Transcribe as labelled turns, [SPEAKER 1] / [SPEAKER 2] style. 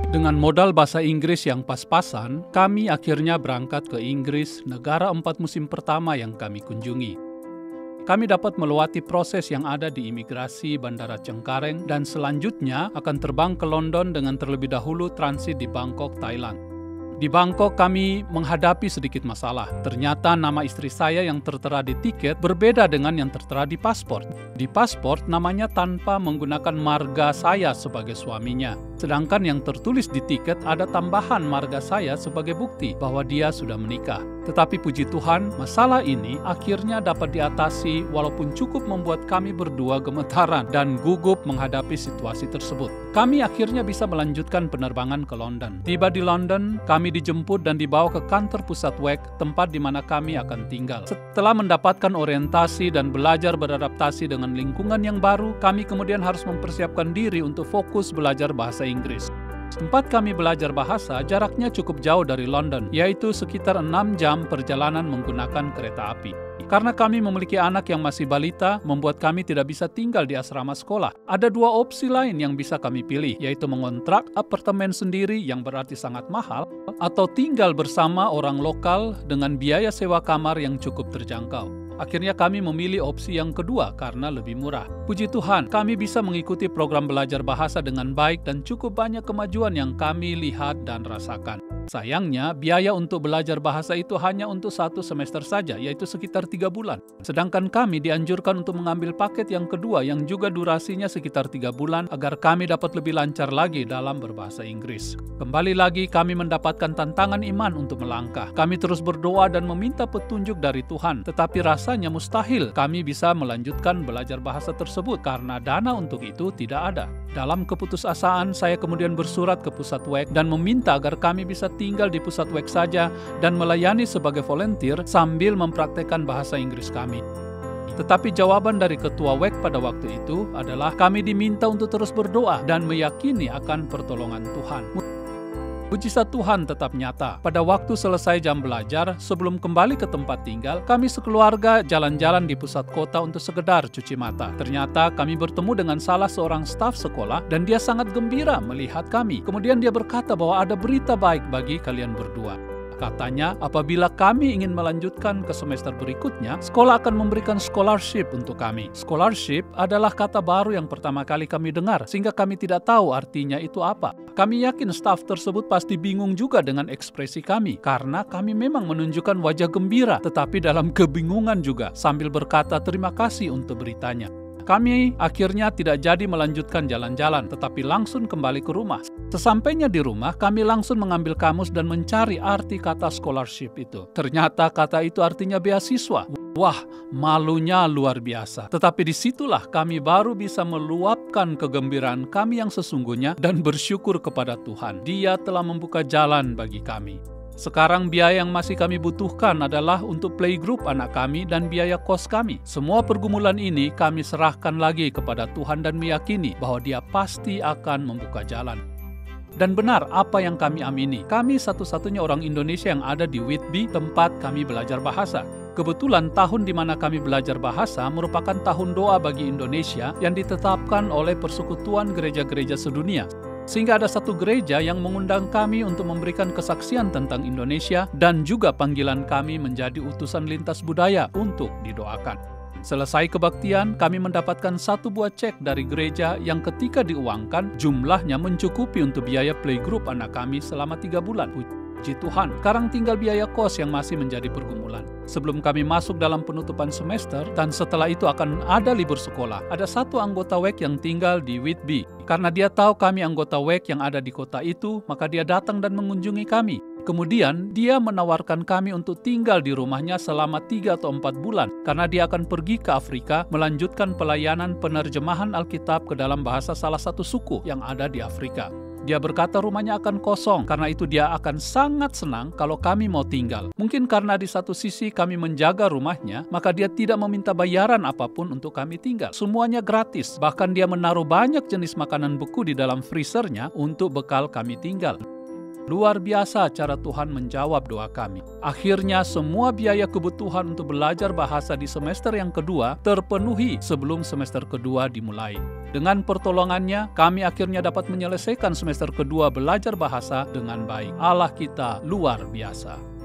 [SPEAKER 1] Dengan modal bahasa Inggris yang pas-pasan, kami akhirnya berangkat ke Inggris, negara 4 musim pertama yang kami kunjungi. Kami dapat melewati proses yang ada di imigrasi Bandara Cengkareng dan selanjutnya akan terbang ke London dengan terlebih dahulu transit di Bangkok, Thailand. Di Bangkok kami menghadapi sedikit masalah. Ternyata nama istri saya yang tertera di tiket berbeda dengan yang tertera di paspor. Di paspor namanya tanpa menggunakan marga saya sebagai suaminya. Sedangkan yang tertulis di tiket ada tambahan marga saya sebagai bukti bahwa dia sudah menikah. Tetapi puji Tuhan, masalah ini akhirnya dapat diatasi walaupun cukup membuat kami berdua gemetaran dan gugup menghadapi situasi tersebut. Kami akhirnya bisa melanjutkan penerbangan ke London. Tiba di London, kami dijemput dan dibawa ke kantor pusat WEC, tempat di mana kami akan tinggal. Setelah mendapatkan orientasi dan belajar beradaptasi dengan lingkungan yang baru, kami kemudian harus mempersiapkan diri untuk fokus belajar bahasa Inggris. Tempat kami belajar bahasa jaraknya cukup jauh dari London, yaitu sekitar 6 jam perjalanan menggunakan kereta api. Karena kami memiliki anak yang masih balita, membuat kami tidak bisa tinggal di asrama sekolah. Ada 2 opsi lain yang bisa kami pilih, yaitu mengontrak apartemen sendiri yang berarti sangat mahal, atau tinggal bersama orang lokal dengan biaya sewa kamar yang cukup terjangkau. Akhirnya kami memilih opsi yang kedua karena lebih murah. Puji Tuhan, kami bisa mengikuti program belajar bahasa dengan baik dan cukup banyak kemajuan yang kami lihat dan rasakan. Sayangnya, biaya untuk belajar bahasa itu hanya untuk 1 semester saja, yaitu sekitar 3 bulan. Sedangkan kami dianjurkan untuk mengambil paket yang kedua yang juga durasinya sekitar 3 bulan agar kami dapat lebih lancar lagi dalam berbahasa Inggris. Kembali lagi, kami mendapatkan tantangan iman untuk melangkah. Kami terus berdoa dan meminta petunjuk dari Tuhan, tetapi rasanya mustahil kami bisa melanjutkan belajar bahasa tersebut karena dana untuk itu tidak ada. Dalam keputusasaan, saya kemudian bersurat ke pusat WEC dan meminta agar kami bisa tinggal di pusat WEC saja dan melayani sebagai volunteer sambil mempraktekkan bahasa Inggris kami. Tetapi jawaban dari ketua WEC pada waktu itu adalah kami diminta untuk terus berdoa dan meyakini akan pertolongan Tuhan. Mujizat Tuhan tetap nyata. Pada waktu selesai jam belajar, sebelum kembali ke tempat tinggal, kami sekeluarga jalan-jalan di pusat kota untuk sekedar cuci mata. Ternyata kami bertemu dengan salah seorang staf sekolah dan dia sangat gembira melihat kami. Kemudian dia berkata bahwa ada berita baik bagi kalian berdua. Katanya, apabila kami ingin melanjutkan ke semester berikutnya, sekolah akan memberikan scholarship untuk kami. Scholarship adalah kata baru yang pertama kali kami dengar, sehingga kami tidak tahu artinya itu apa. Kami yakin staf tersebut pasti bingung juga dengan ekspresi kami, karena kami memang menunjukkan wajah gembira, tetapi dalam kebingungan juga, sambil berkata terima kasih untuk beritanya. Kami akhirnya tidak jadi melanjutkan jalan-jalan, tetapi langsung kembali ke rumah. Sesampainya di rumah, kami langsung mengambil kamus dan mencari arti kata scholarship itu. Ternyata kata itu artinya beasiswa. Wah, malunya luar biasa. Tetapi disitulah kami baru bisa meluapkan kegembiraan kami yang sesungguhnya dan bersyukur kepada Tuhan. Dia telah membuka jalan bagi kami. Sekarang biaya yang masih kami butuhkan adalah untuk playgroup anak kami dan biaya kos kami. Semua pergumulan ini kami serahkan lagi kepada Tuhan dan meyakini bahwa Dia pasti akan membuka jalan. Dan benar apa yang kami amini. Kami satu-satunya orang Indonesia yang ada di Whitby, tempat kami belajar bahasa. Kebetulan tahun di mana kami belajar bahasa merupakan tahun doa bagi Indonesia yang ditetapkan oleh Persekutuan Gereja-Gereja Sedunia. Sehingga ada satu gereja yang mengundang kami untuk memberikan kesaksian tentang Indonesia dan juga panggilan kami menjadi utusan lintas budaya untuk didoakan. Selesai kebaktian, kami mendapatkan 1 buah cek dari gereja yang ketika diuangkan, jumlahnya mencukupi untuk biaya playgroup anak kami selama 3 bulan. Puji Tuhan, sekarang tinggal biaya kos yang masih menjadi pergumulan. Sebelum kami masuk dalam penutupan semester, dan setelah itu akan ada libur sekolah, ada 1 anggota WEC yang tinggal di Whitby. Karena dia tahu kami anggota WEC yang ada di kota itu, maka dia datang dan mengunjungi kami. Kemudian, dia menawarkan kami untuk tinggal di rumahnya selama 3 atau 4 bulan, karena dia akan pergi ke Afrika melanjutkan pelayanan penerjemahan Alkitab ke dalam bahasa salah satu suku yang ada di Afrika. Dia berkata rumahnya akan kosong, karena itu dia akan sangat senang kalau kami mau tinggal. Mungkin karena di satu sisi kami menjaga rumahnya, maka dia tidak meminta bayaran apapun untuk kami tinggal. Semuanya gratis, bahkan dia menaruh banyak jenis makanan beku di dalam freezernya untuk bekal kami tinggal. Luar biasa cara Tuhan menjawab doa kami. Akhirnya semua biaya kebutuhan untuk belajar bahasa di semester yang kedua terpenuhi sebelum semester kedua dimulai. Dengan pertolongannya, kami akhirnya dapat menyelesaikan semester kedua belajar bahasa dengan baik. Allah kita luar biasa.